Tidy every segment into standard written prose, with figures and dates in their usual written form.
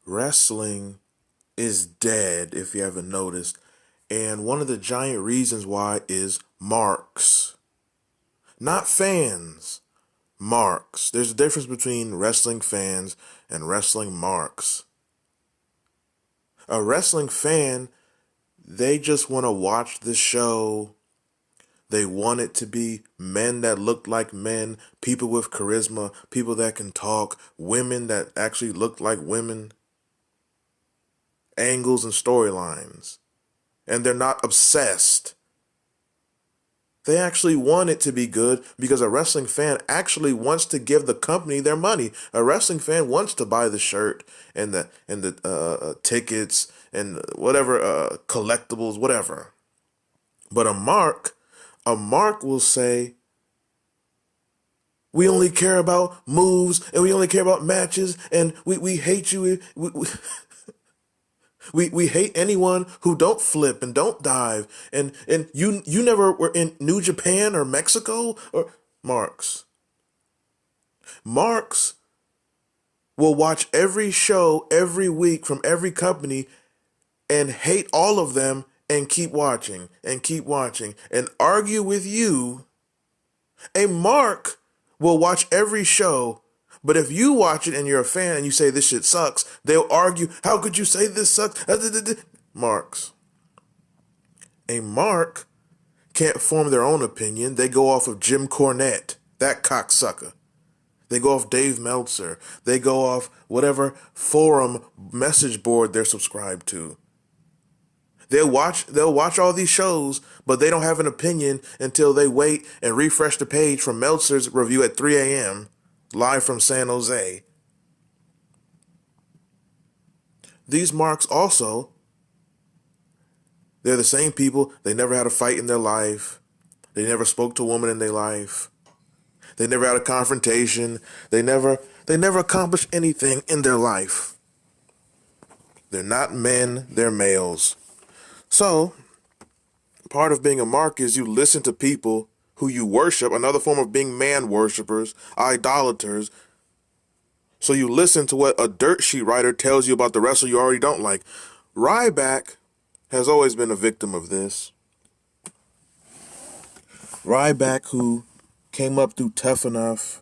Wrestling is dead, if you haven't noticed. And one of the giant reasons why is marks. Not fans, marks. There's a difference between wrestling fans and wrestling marks. A wrestling fan, they just want to watch the show. They want it to be men that look like men, people with charisma, people that can talk, women that actually look like women, angles and storylines. And they're not obsessed. They actually want it to be good because a wrestling fan actually wants to give the company their money. A wrestling fan wants to buy the shirt and the tickets and whatever collectibles, whatever. But a mark will say, we only care about moves and we only care about matches and we hate you. We hate anyone who don't flip and don't dive. And you never were in New Japan or Mexico or Marks. Marks will watch every show every week from every company and hate all of them and keep watching and argue with you. A mark will watch every show, but if you watch it and you're a fan and you say this shit sucks, they'll argue, how could you say this sucks? Marks. A mark can't form their own opinion. They go off of Jim Cornette, that cocksucker. They go off Dave Meltzer. They go off whatever forum message board they're subscribed to. They'll watch all these shows, but they don't have an opinion until they wait and refresh the page from Meltzer's review at 3 a.m. live from San Jose. These marks also, they're the same people. They never had a fight in their life. They never spoke to a woman in their life. They never had a confrontation. They never accomplished anything in their life. They're not men, they're males. So, part of being a mark is you listen to people who you worship, another form of being man worshippers, idolaters. So you listen to what a dirt sheet writer tells you about the wrestler you already don't like. Ryback has always been a victim of this. Ryback, who came up through Tough Enough,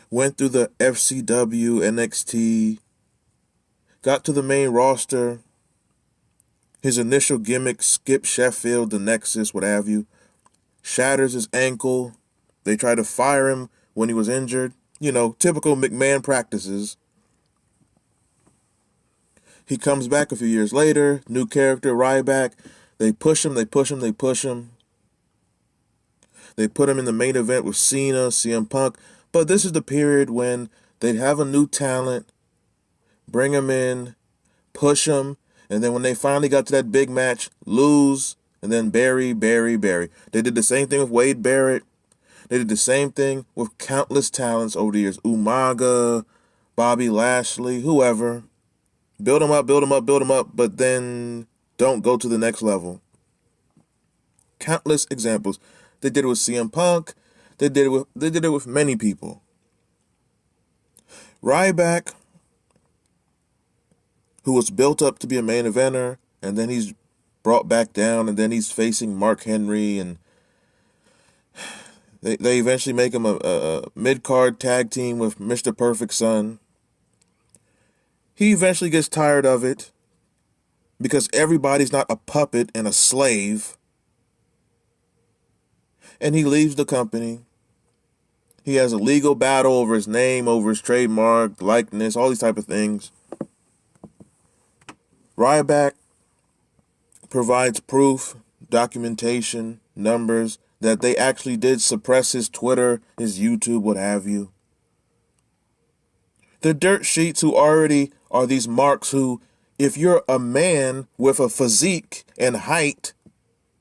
went through the FCW, NXT, got to the main roster. His initial gimmick, Skip Sheffield, the Nexus, what have you, shatters his ankle. They try to fire him when he was injured. Typical McMahon practices. He comes back a few years later, new character, Ryback. They push him. They put him in the main event with Cena, CM Punk. But this is the period when they'd have a new talent, bring him in, push him, and then when they finally got to that big match, lose, and then bury. They did the same thing with Wade Barrett. They did the same thing with countless talents over the years. Umaga, Bobby Lashley, whoever. Build them up, but then don't go to the next level. Countless examples. They did it with CM Punk. They did it with many people. Ryback, who was built up to be a main eventer, and then he's brought back down, and then he's facing Mark Henry, and they eventually make him a mid-card tag team with Mr. Perfect Son. He eventually gets tired of it because everybody's not a puppet and a slave, and he leaves the company. He has a legal battle over his name, over his trademark, likeness, all these type of things. Ryback provides proof, documentation, numbers that they actually did suppress his Twitter, his YouTube, what have you. The dirt sheets who already are these marks who, if you're a man with a physique and height,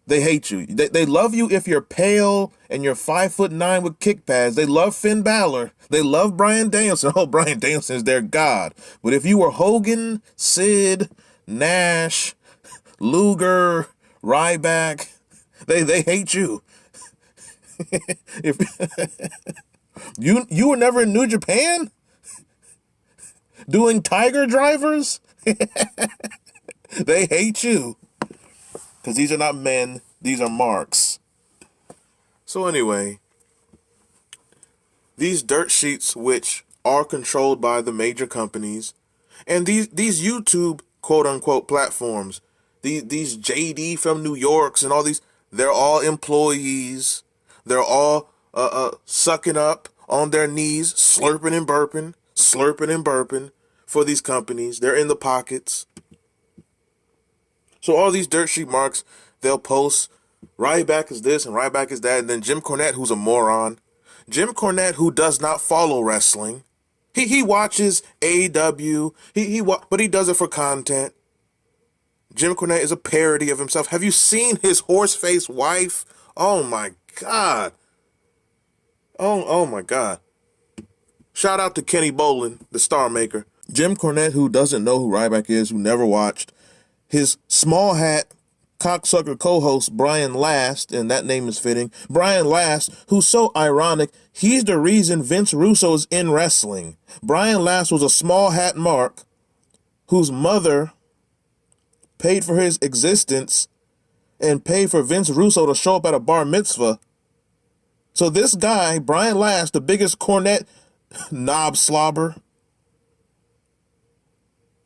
they hate you. They love you if you're pale and you're 5'9" with kick pads. They love Finn Balor. They love Bryan Danielson. Oh, Bryan Danielson is their god. But if you were Hogan, Sid, Nash, Luger, Ryback, they hate you. You were never in New Japan doing Tiger Drivers? They hate you. Because these are not men, these are marks. So anyway, these dirt sheets, which are controlled by the major companies, and these YouTube quote unquote platforms, these JD from New Yorks and all these, they're all employees. They're all sucking up on their knees, slurping and burping for these companies. They're in the pockets. So all these dirt sheet marks, they'll post Ryback is this and Ryback is that, and then Jim Cornette, who's a moron. Jim Cornette, who does not follow wrestling. He watches AEW, but he does it for content. Jim Cornette is a parody of himself. Have you seen his horse-faced wife? Oh my God. Oh my God. Shout out to Kenny Bolin, the star maker. Jim Cornette, who doesn't know who Ryback is, who never watched. His small hat cocksucker co-host Brian Last, and that name is fitting. Brian Last, who's so ironic, he's the reason Vince Russo is in wrestling. Brian Last was a small hat mark whose mother paid for his existence and paid for Vince Russo to show up at a bar mitzvah. So this guy, Brian Last, the biggest Cornette knob slobber,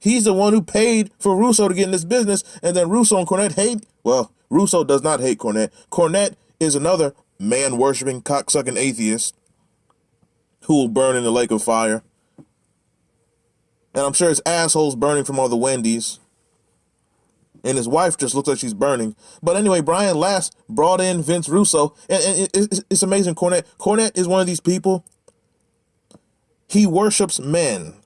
he's the one who paid for Russo to get in this business, and then Russo and Cornette hate. Well, Russo does not hate Cornette. Cornette is another man-worshipping, cocksucking atheist who will burn in the lake of fire. And I'm sure his asshole's burning from all the Wendy's. And his wife just looks like she's burning. But anyway, Brian Last brought in Vince Russo, and it's amazing. Cornette is one of these people. He worships men.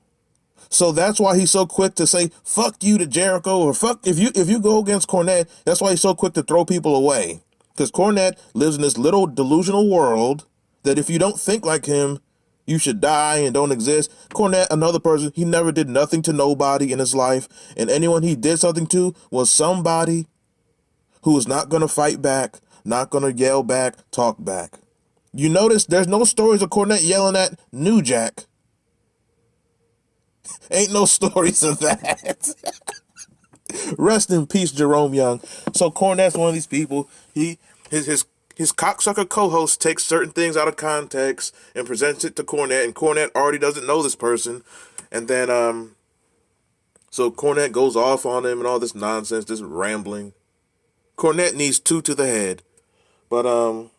So that's why he's so quick to say, fuck you to Jericho, or fuck, if you go against Cornette, that's why he's so quick to throw people away. Because Cornette lives in this little delusional world that if you don't think like him, you should die and don't exist. Cornette, another person, he never did nothing to nobody in his life, and anyone he did something to was somebody who was not going to fight back, not going to yell back, talk back. You notice there's no stories of Cornette yelling at New Jack. Ain't no stories of that. Rest in peace, Jerome Young. So Cornette's one of these people. His cocksucker co-host takes certain things out of context and presents it to Cornette, and Cornette already doesn't know this person. And then so Cornette goes off on him and all this nonsense, this rambling. Cornette needs two to the head. But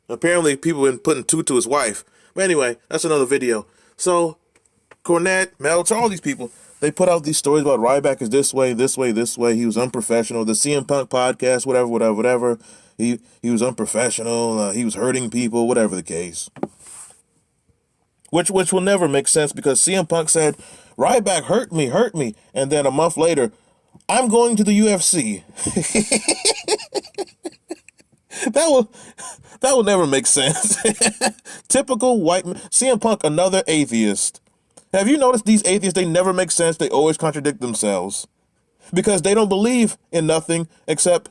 apparently people have been putting two to his wife. But anyway, that's another video. So Cornette, Meltzer, all these people, they put out these stories about Ryback is this way, this way, this way. He was unprofessional. The CM Punk podcast, whatever. He was unprofessional. He was hurting people, whatever the case. Which will never make sense, because CM Punk said, Ryback hurt me. And then a month later, I'm going to the UFC. That will never make sense. Typical white man. CM Punk, another atheist. Have you noticed these atheists, they never make sense. They always contradict themselves. Because they don't believe in nothing except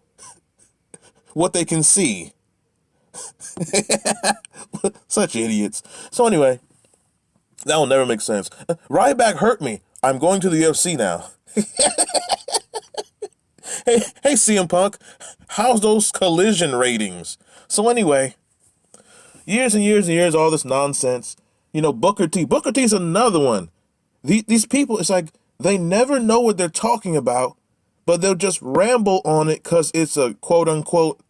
what they can see. Such idiots. So anyway, that will never make sense. Ryback hurt me. I'm going to the UFC now. Hey, CM Punk, how's those collision ratings? So anyway, years and years, all this nonsense. You know, Booker T. Booker T is another one. These people, it's like they never know what they're talking about, but they'll just ramble on it because it's a quote-unquote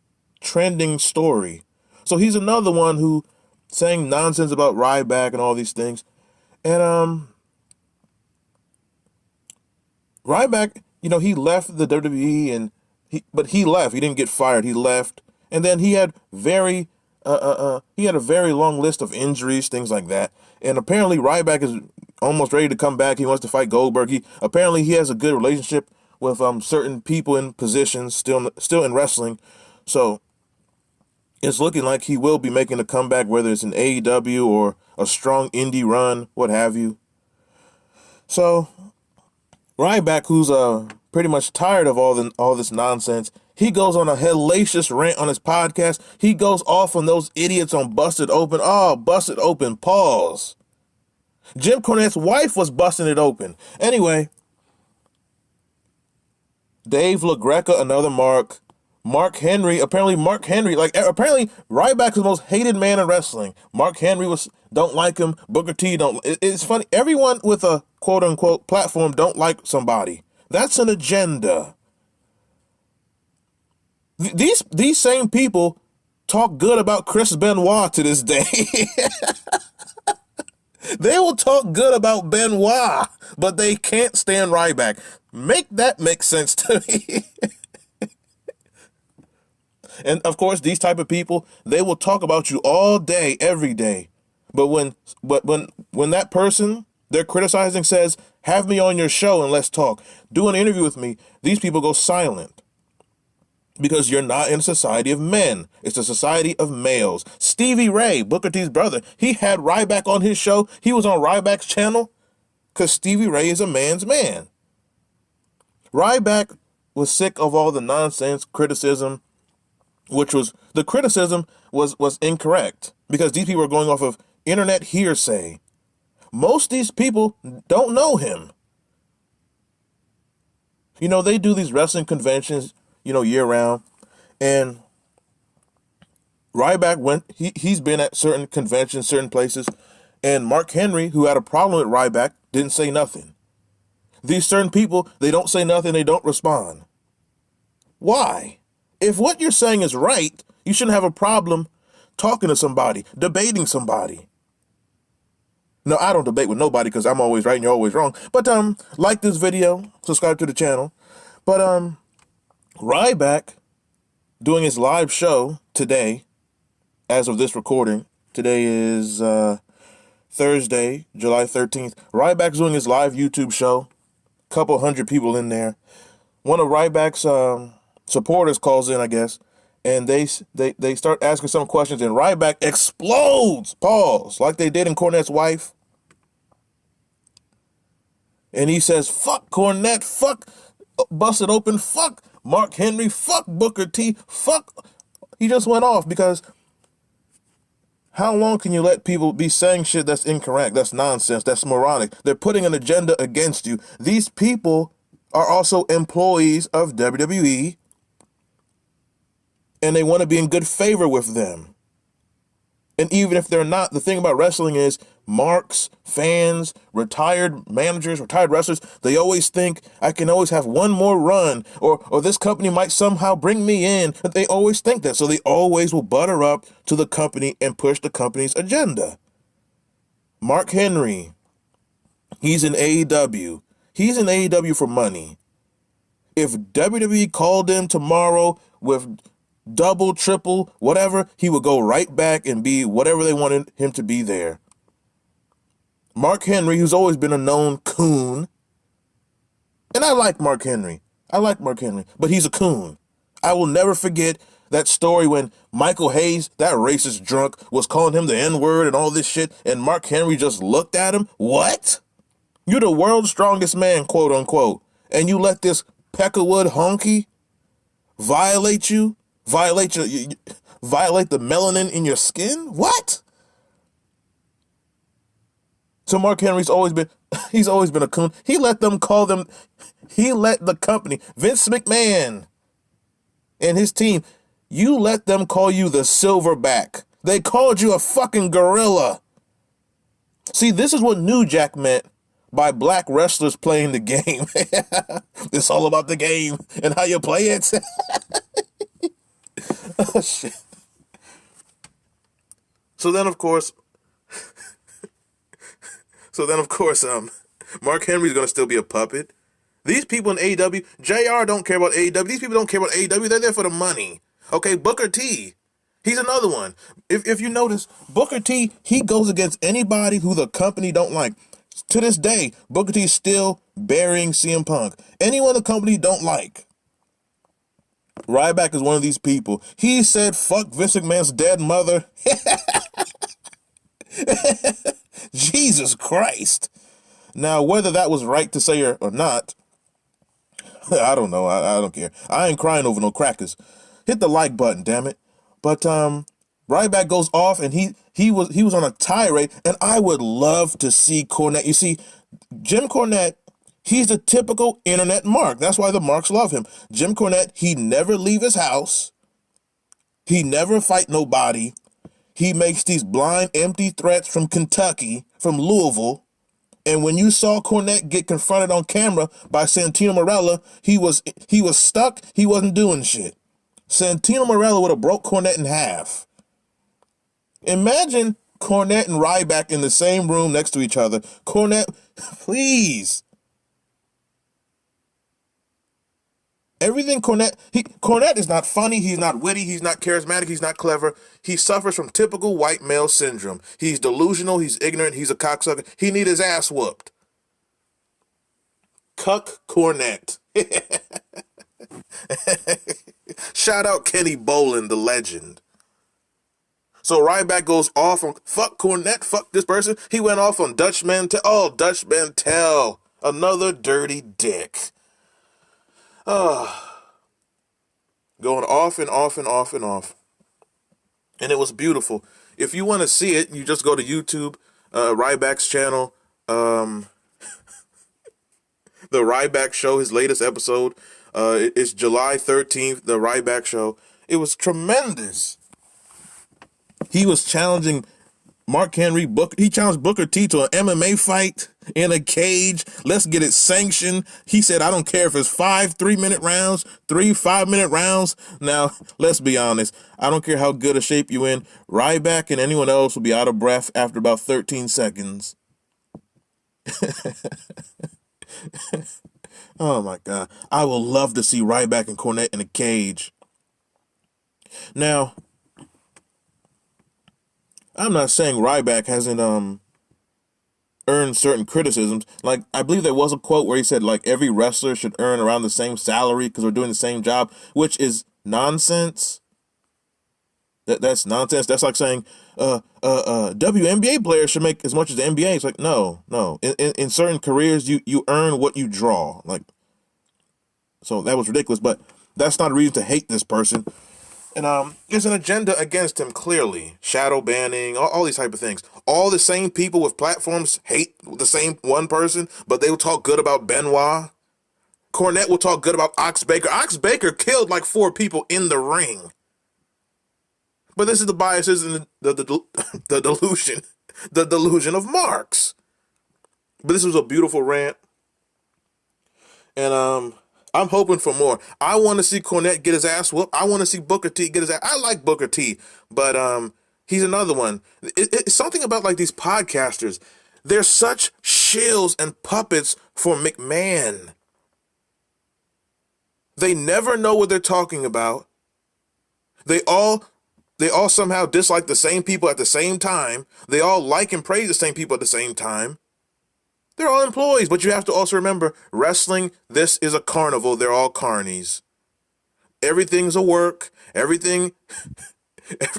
trending story. So he's another one who saying nonsense about Ryback and all these things. And Ryback, you know, he left the WWE, but he left. He didn't get fired. He left. And then he had he had a very long list of injuries, things like that. And apparently Ryback is almost ready to come back. He wants to fight Goldberg. Apparently he has a good relationship with certain people in positions still in wrestling. So it's looking like he will be making a comeback, whether it's an AEW or a strong indie run, what have you. So Ryback, who's pretty much tired of all this nonsense, He goes on a hellacious rant on his podcast. He goes off on those idiots on Busted Open. Oh, Busted Open, pause. Jim Cornette's wife was busting it open. Anyway, Dave LaGreca, another Mark. Mark Henry, apparently Ryback is the most hated man in wrestling. Mark Henry don't like him. Booker T don't. It's funny. Everyone with a quote unquote platform don't like somebody. That's an agenda. These same people talk good about Chris Benoit to this day. They will talk good about Benoit, but they can't stand Ryback. Make that make sense to me. And of course, these type of people, they will talk about you all day, every day. But when that person they're criticizing says, "Have me on your show and let's talk. Do an interview with me," these people go silent. Because you're not in a society of men. It's a society of males. Stevie Ray, Booker T's brother, he had Ryback on his show. He was on Ryback's channel because Stevie Ray is a man's man. Ryback was sick of all the nonsense criticism, which was, the criticism was incorrect because these people are going off of internet hearsay. Most of these people don't know him. You know, they do these wrestling conventions, year round. And Ryback he's been at certain conventions, certain places. And Mark Henry, who had a problem with Ryback, didn't say nothing. These certain people, they don't say nothing, they don't respond. Why? If what you're saying is right, you shouldn't have a problem talking to somebody, debating somebody. No, I don't debate with nobody because I'm always right and you're always wrong. But like this video, subscribe to the channel. But Ryback doing his live show today, as of this recording. Today is Thursday, July 13th. Ryback's doing his live YouTube show. Couple hundred people in there. One of Ryback's supporters calls in, I guess, and they start asking some questions, and Ryback explodes, pause, like they did in Cornette's wife. And he says, "Fuck Cornette, fuck Busted Open, fuck Mark Henry, fuck Booker T, fuck." He just went off because how long can you let people be saying shit that's incorrect, that's nonsense, that's moronic? They're putting an agenda against you. These people are also employees of WWE, and they want to be in good favor with them. And even if they're not, the thing about wrestling is marks, fans, retired managers, retired wrestlers, they always think, I can always have one more run, or this company might somehow bring me in. But they always think that. So they always will butter up to the company and push the company's agenda. Mark Henry, he's in AEW. He's in AEW for money. If WWE called him tomorrow with double, triple, whatever, he would go right back and be whatever they wanted him to be there. Mark Henry, who's always been a known coon, and I like Mark Henry, but he's a coon. I will never forget that story when Michael Hayes, that racist drunk, was calling him the N-word and all this shit, and Mark Henry just looked at him. What? You're the world's strongest man, quote unquote, and you let this Peckerwood honky violate the melanin in your skin? What? So Mark Henry's always been a coon. He let the company, Vince McMahon and his team, you let them call you the Silverback. They called you a fucking gorilla. See, this is what New Jack meant by black wrestlers playing the game. It's all about the game and how you play it. Oh, shit. So then, of course, Mark Henry's going to still be a puppet. These people in AEW, JR don't care about AEW. These people don't care about AEW. They're there for the money. Okay, Booker T, he's another one. If you notice, Booker T, he goes against anybody who the company don't like. To this day, Booker T is still burying CM Punk. Anyone the company don't like. Ryback is one of these people. He said, fuck Vince McMahon's dead mother. Jesus Christ. Now, whether that was right to say or not, I don't know. I don't care. I ain't crying over no crackers. Hit the like button, damn it. But Ryback goes off, and he was on a tirade, and I would love to see Cornette. You see, Jim Cornette, he's the typical internet mark. That's why the marks love him. Jim Cornette, he never leave his house. He never fight nobody. He makes these blind, empty threats from Kentucky, from Louisville. And when you saw Cornette get confronted on camera by Santino Marella, he was stuck. He wasn't doing shit. Santino Marella would have broke Cornette in half. Imagine Cornette and Ryback in the same room next to each other. Cornette, please. Everything Cornette is not funny, he's not witty, he's not charismatic, he's not clever. He suffers from typical white male syndrome. He's delusional, he's ignorant, he's a cocksucker. He need his ass whooped. Cuck Cornette. Shout out Kenny Bolin, the legend. So Ryback goes off on fuck Cornette, fuck this person. He went off on Dutch Mantel. Oh, Dutch Mantel, another dirty dick. Going off and off and off and off. And it was beautiful. If you want to see it, you just go to YouTube, Ryback's channel, The Ryback Show, his latest episode. It's July 13th, The Ryback Show. It was tremendous. He was challenging Mark Henry. He challenged Booker T to an MMA fight in a cage. Let's get it sanctioned. He said, I don't care if it's 5 3-minute rounds, 3 5-minute rounds. Now, let's be honest. I don't care how good a shape you in. Ryback and anyone else will be out of breath after about 13 seconds. Oh, my God. I will love to see Ryback and Cornette in a cage. Now, I'm not saying Ryback hasn't earned certain criticisms. Like, I believe there was a quote where he said, like, every wrestler should earn around the same salary because we're doing the same job, which is nonsense. That's nonsense. That's like saying WNBA players should make as much as the NBA. It's like, no. In certain careers, you earn what you draw. Like, so that was ridiculous, but that's not a reason to hate this person. And there's an agenda against him, clearly. Shadow banning, all these type of things. All the same people with platforms hate the same one person, but they will talk good about Benoit. Cornette will talk good about Ox Baker. Ox Baker killed like 4 people in the ring. But this is the biases and the delusion. The delusion of Marx. But this was a beautiful rant. And I'm hoping for more. I want to see Cornette get his ass whooped. I want to see Booker T get his ass. I like Booker T, but he's another one. It's something about like these podcasters. They're such shills and puppets for McMahon. They never know what they're talking about. They all somehow dislike the same people at the same time. They all like and praise the same people at the same time. They're all employees, but you have to also remember, wrestling, this is a carnival. They're all carnies. Everything's a work. Everything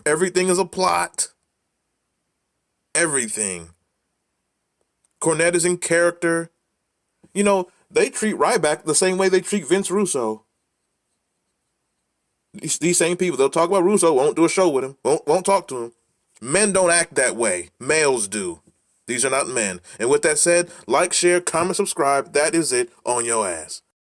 is a plot. Everything. Cornette is in character. You know, they treat Ryback the same way they treat Vince Russo. These same people, they'll talk about Russo, won't do a show with him, won't talk to him. Men don't act that way. Males do. These are not men. And with that said, like, share, comment, subscribe. That is it on your ass.